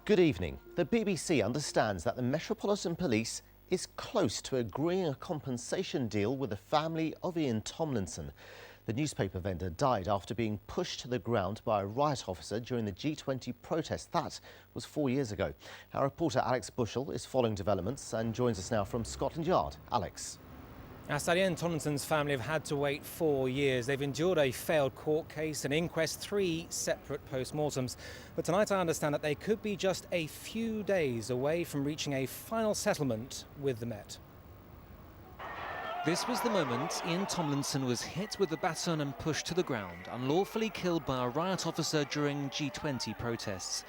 Good evening. The BBC understands that the Metropolitan Police is close to agreeing a compensation deal with the family of Ian Tomlinson. The newspaper vendor died after being pushed to the ground by a riot officer during the G20 protest. That was 4 years ago. Our reporter Alex Bushell is following developments and joins us now from Scotland Yard. Alex. Ian Tomlinson's family have had to wait 4 years. They've endured a failed court case, an inquest, 3 separate post-mortems. But tonight I understand that they could be just a few days away from reaching a final settlement with the Met. This was the moment Ian Tomlinson was hit with the baton and pushed to the ground, unlawfully killed by a riot officer during G20 protests.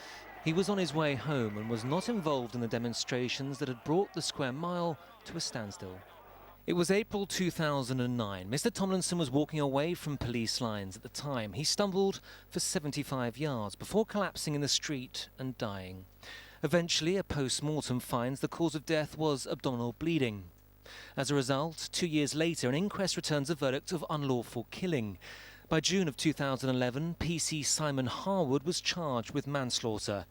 He was on his way home and was not involved in the demonstrations that had brought the square mile to a standstill. It was April 2009. Mr. Tomlinson was walking away from police lines at the time. He stumbled for 75 yards before collapsing in the street and dying. Eventually, a post-mortem finds the cause of death was abdominal bleeding. As a result, 2 years later, an inquest returns a verdict of unlawful killing. By June of 2011, PC Simon Harwood was charged with manslaughter.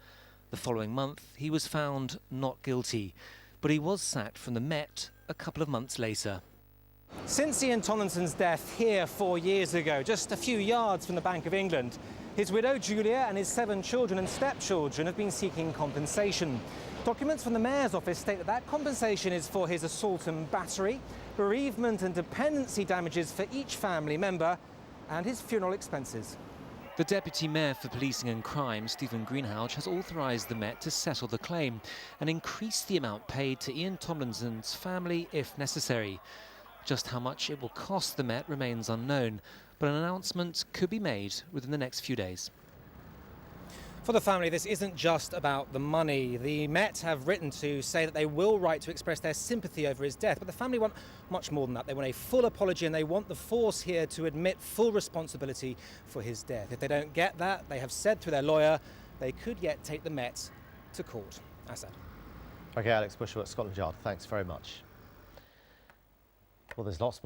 The following month, he was found not guilty, but he was sacked from the Met a couple of months later. Since Ian Tomlinson's death here 4 years ago, just a few yards from the Bank of England, his widow Julia and his 7 children and stepchildren have been seeking compensation. Documents from the Mayor's office state that compensation is for his assault and battery, bereavement and dependency damages for each family member, and his funeral expenses. The Deputy Mayor for Policing and Crime, Stephen Greenhalgh, has authorised the Met to settle the claim and increase the amount paid to Ian Tomlinson's family if necessary. Just how much it will cost the Met remains unknown, but an announcement could be made within the next few days. For the family, this isn't just about the money. The Met have written to say that they will write to express their sympathy over his death, but the family want much more than that. They want a full apology and they want the force here to admit full responsibility for his death. If they don't get that, they have said through their lawyer, they could yet take the Met to court. Assad. OK, Alex Bushell at Scotland Yard. Thanks very much. Well, there's lots more.